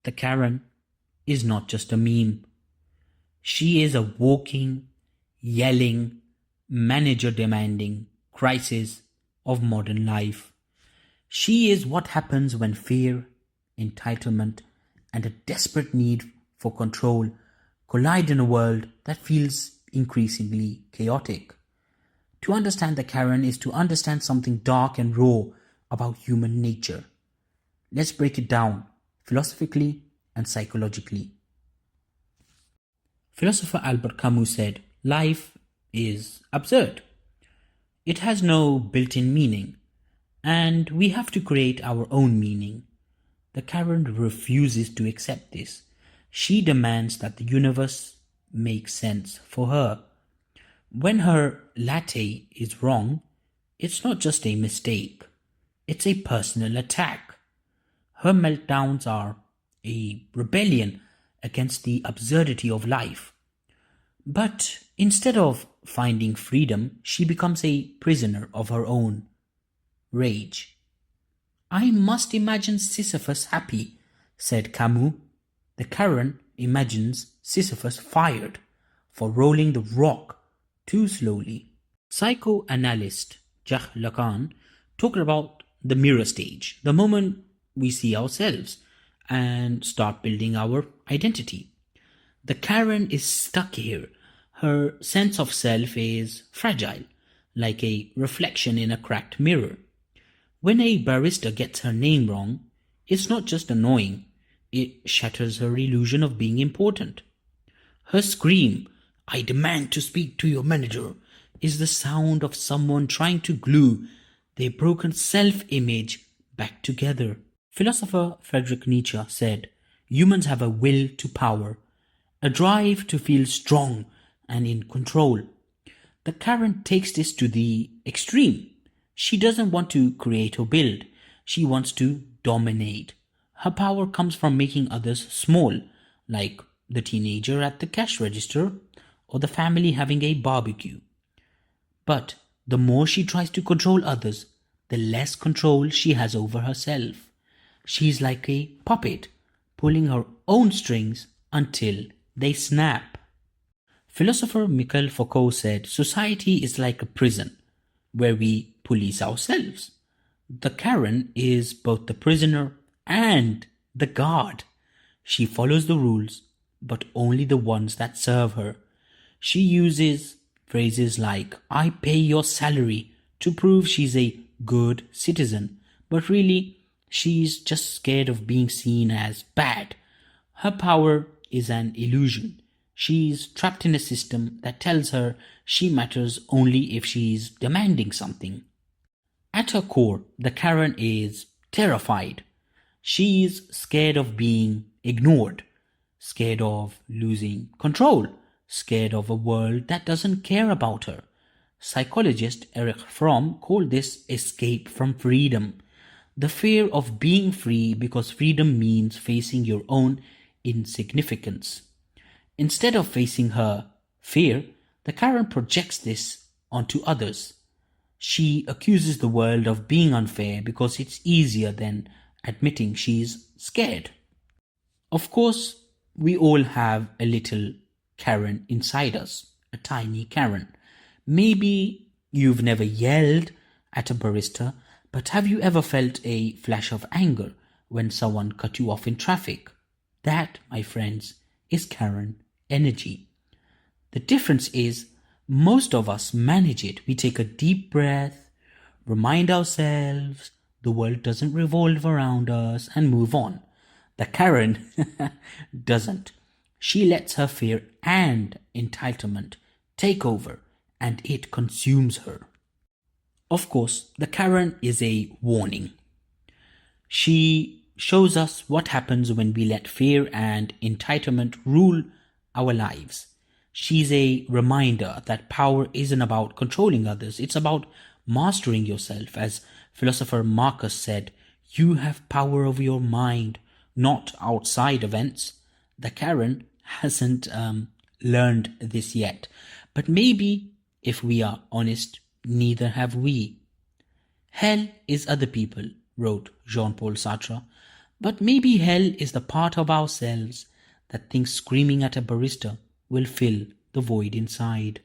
The Karen is not just a meme. She is a walking, yelling, manager demanding crisis of modern life. She is what happens when fear, entitlement, and a desperate need for control collide in a world that feels increasingly chaotic. To understand the Karen is to understand something dark and raw about human nature. Let's break it down philosophically and psychologically. Philosopher Albert Camus said, "Life is absurd. It has no built in meaning, and we have to create our own meaning." The Karen refuses to accept this. She demands that the universe makes sense for her. When her latte is wrong, it's not just a mistake, it's a personal attack. Her meltdowns are a rebellion against the absurdity of life. But instead of finding freedom, she becomes a prisoner of her own rage. "I must imagine Sisyphus happy," said Camus. The Karen imagines Sisyphus fired for rolling the rock too slowly. Psychoanalyst Jacques Lacan talked about the mirror stage, the moment we see ourselves and start building our identity. The Karen is stuck here. Her sense of self is fragile, like a reflection in a cracked mirror. When a barista gets her name wrong, it's not just annoying, it shatters her illusion of being important. Her scream, "I demand to speak to your manager," is the sound of someone trying to glue their broken self-image back together. Philosopher Friedrich Nietzsche said, "Humans have a will to power, a drive to feel strong and in control." The Karen takes this to the extreme. She doesn't want to create or build. She wants to dominate. Her power comes from making others small, like the teenager at the cash register or the family having a barbecue. But the more she tries to control others, the less control she has over herself. She's like a puppet, pulling her own strings until they snap. Philosopher Michel Foucault said, "Society is like a prison where we police ourselves." The Karen is both the prisoner and the guard. She follows the rules, but only the ones that serve her. She uses phrases like, "I pay your salary," to prove she's a good citizen, but really, she's just scared of being seen as bad. Her power is an illusion. She's trapped in a system that tells her she matters only if she's demanding something. At her core, the Karen is terrified. She's scared of being ignored, scared of losing control, scared of a world that doesn't care about her. Psychologist Erich Fromm called this escape from freedom. The fear of being free because freedom means facing your own insignificance. Instead of facing her fear, the Karen projects this onto others. She accuses the world of being unfair because it's easier than admitting she's scared. Of course, we all have a little Karen inside us, a tiny Karen. Maybe you've never yelled at a barista, but have you ever felt a flash of anger when someone cut you off in traffic? That, my friends, is Karen energy. The difference is most of us manage it. We take a deep breath, remind ourselves the world doesn't revolve around us, and move on. The Karen doesn't. She lets her fear and entitlement take over, and it consumes her. Of course, the Karen is a warning. She shows us what happens when we let fear and entitlement rule our lives. She's a reminder that power isn't about controlling others, it's about mastering yourself. As philosopher Marcus said, "You have power over your mind, not outside events." The Karen hasn't learned this yet, but maybe, if we are honest, neither have we. "Hell is other people," wrote Jean-Paul Sartre, But maybe hell is the part of ourselves that thinks screaming at a barista will fill the void inside.